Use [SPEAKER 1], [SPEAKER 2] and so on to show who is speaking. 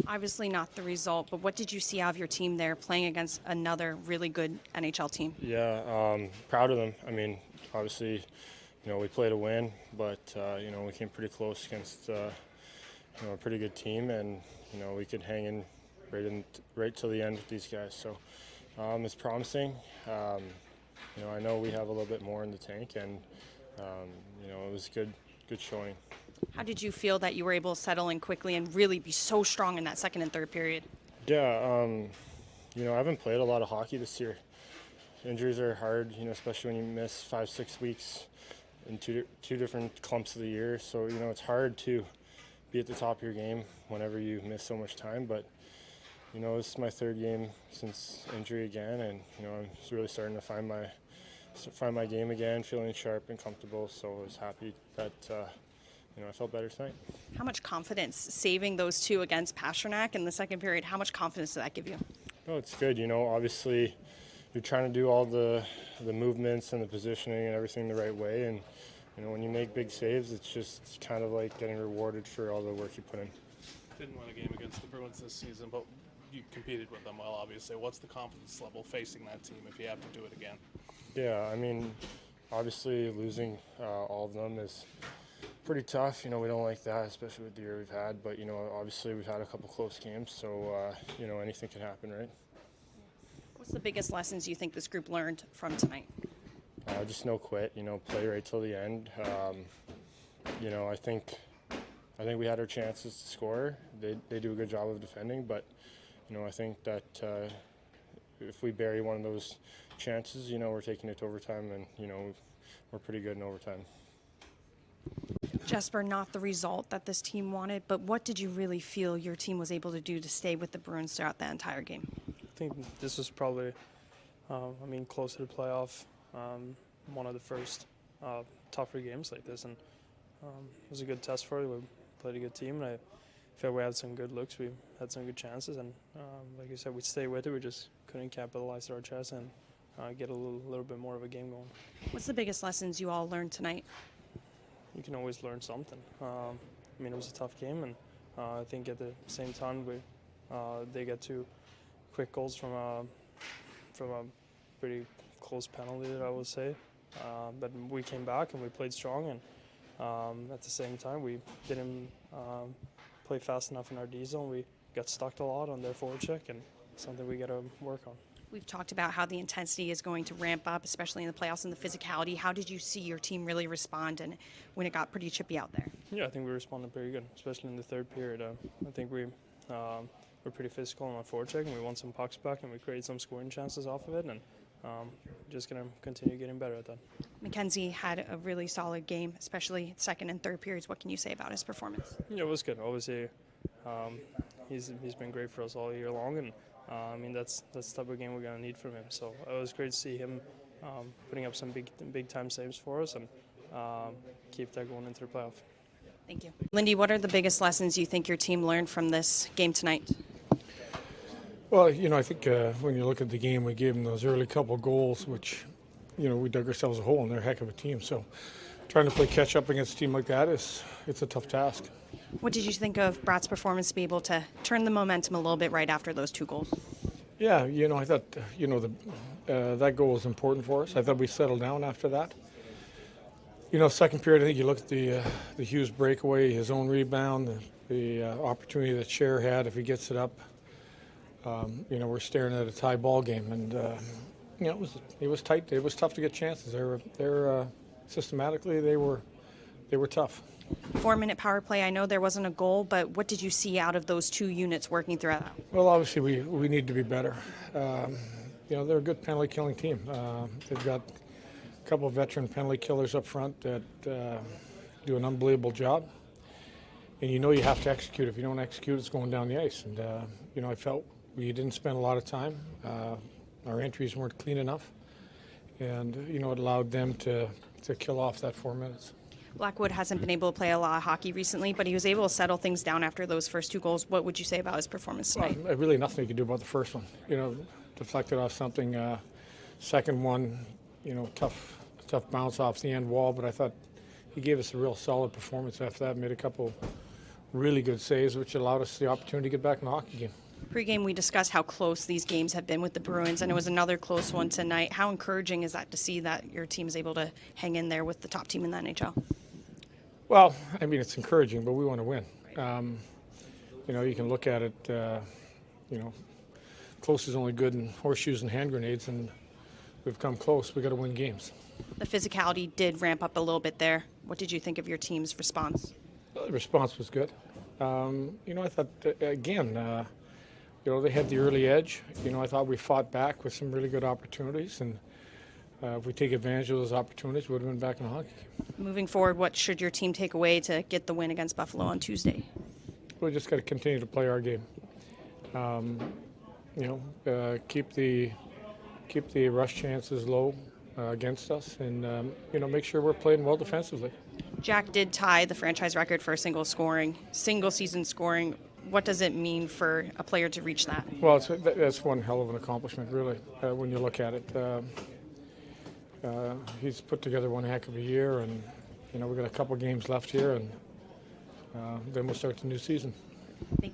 [SPEAKER 1] Obviously not the result, but what did you see out of your team there playing against another really good NHL team?
[SPEAKER 2] Yeah, proud of them. I mean, obviously, we played a win, but we came pretty close against a pretty good team, and we could hang in right till the end with these guys. So it's promising. I know we have a little bit more in the tank, and it was good showing.
[SPEAKER 1] How did you feel that you were able to settle in quickly and really be so strong in that second and third period?
[SPEAKER 2] Yeah, I haven't played a lot of hockey this year. Injuries are hard, especially when you miss 5-6 weeks in two different clumps of the year. So, it's hard to be at the top of your game whenever you miss so much time. But, this is my third game since injury again, and, I'm really starting to find my game again, feeling sharp and comfortable. So I was happy that, I felt better tonight.
[SPEAKER 1] How much confidence saving those two against Pasternak in the second period, how much confidence did that give you?
[SPEAKER 2] Oh, it's good. Obviously you're trying to do all the movements and the positioning and everything the right way. And, when you make big saves, it's just kind of like getting rewarded for all the work you put in.
[SPEAKER 3] Didn't win a game against the Bruins this season, but you competed with them well, obviously. What's the confidence level facing that team if you have to do it again?
[SPEAKER 2] Yeah, I mean, obviously losing all of them is pretty tough. We don't like that, especially with the year we've had. But, obviously we've had a couple close games, so, anything can happen, right?
[SPEAKER 1] What's the biggest lessons you think this group learned from tonight?
[SPEAKER 2] Just no quit, play right till the end. I think we had our chances to score. They do a good job of defending, but, I think that if we bury one of those chances, we're taking it to overtime, and, we're pretty good in overtime.
[SPEAKER 1] Jesper, not the result that this team wanted, but what did you really feel your team was able to do to stay with the Bruins throughout the entire game?
[SPEAKER 4] I think this was probably, close to the playoff, one of the first tougher games like this, and it was a good test for it. We played a good team, and I felt we had some good looks. We had some good chances, and like you said, we stayed with it. We just couldn't capitalize our chance and get a little bit more of a game going.
[SPEAKER 1] What's the biggest lessons you all learned tonight?
[SPEAKER 4] You can always learn something. It was a tough game, and I think at the same time they get two quick goals from a pretty close penalty, I would say. But we came back and we played strong, and at the same time we didn't play fast enough in our D zone. We got stuck a lot on their forward check, and something we got to work on.
[SPEAKER 1] We've talked about how the intensity is going to ramp up, especially in the playoffs, and the physicality. How did you see your team really respond and when it got pretty chippy out there?
[SPEAKER 4] Yeah, I think we responded pretty good, especially in the third period. I think we were pretty physical on our forecheck, and we won some pucks back, and we created some scoring chances off of it, and just going to continue getting better at that.
[SPEAKER 1] Mackenzie had a really solid game, especially second and third periods. What can you say about his performance?
[SPEAKER 4] Yeah, it was good. Obviously, he's been great for us all year long, and that's the type of game we're going to need from him. So it was great to see him putting up some big time saves for us, and keep that going into the playoff.
[SPEAKER 1] Thank you. Lindy, what are the biggest lessons you think your team learned from this game tonight?
[SPEAKER 5] Well, I think when you look at the game, we gave them those early couple goals, which, we dug ourselves a hole, and they're a heck of a team. So trying to play catch up against a team like that it's a tough task.
[SPEAKER 1] What did you think of Bratt's performance to be able to turn the momentum a little bit right after those two goals?
[SPEAKER 5] Yeah, I thought, that goal was important for us. I thought we settled down after that. Second period, I think you look at the Hughes breakaway, his own rebound, the opportunity that Cher had if he gets it up. We're staring at a tie ball game, and it was tight. It was tough to get chances. They're systematically they were tough.
[SPEAKER 1] 4-minute power play. I know there wasn't a goal, but what did you see out of those two units working throughout?
[SPEAKER 5] Well, obviously we need to be better. They're a good penalty killing team. They've got a couple of veteran penalty killers up front that do an unbelievable job. And you have to execute. If you don't execute, it's going down the ice. And I felt we didn't spend a lot of time. Our entries weren't clean enough, and it allowed them to kill off that 4 minutes.
[SPEAKER 1] Blackwood hasn't been able to play a lot of hockey recently, but he was able to settle things down after those first two goals. What would you say about his performance tonight?
[SPEAKER 5] Well, really nothing you could do about the first one. Deflected off something. Second one, tough bounce off the end wall, but I thought he gave us a real solid performance after that. Made a couple really good saves, which allowed us the opportunity to get back in the hockey game.
[SPEAKER 1] Pre-game, we discussed how close these games have been with the Bruins, and it was another close one tonight. How encouraging is that to see that your team is able to hang in there with the top team in the NHL?
[SPEAKER 5] Well, I mean, it's encouraging, but we want to win. You can look at it, close is only good in horseshoes and hand grenades, and we've come close. We've got to win games.
[SPEAKER 1] The physicality did ramp up a little bit there. What did you think of your team's response?
[SPEAKER 5] The response was good. I thought, again, they had the early edge. I thought we fought back with some really good opportunities, and if we take advantage of those opportunities, we would have been back in the hockey game.
[SPEAKER 1] Moving forward, what should your team take away to get the win against Buffalo on Tuesday?
[SPEAKER 5] We just got to continue to play our game. Keep the rush chances low against us, and make sure we're playing well defensively.
[SPEAKER 1] Jack did tie the franchise record for single season scoring. What does it mean for a player to reach that?
[SPEAKER 5] Well, that's one hell of an accomplishment, really, when you look at it. He's put together one heck of a year, and we've got a couple games left here, and then we'll start the new season.
[SPEAKER 1] Thank you.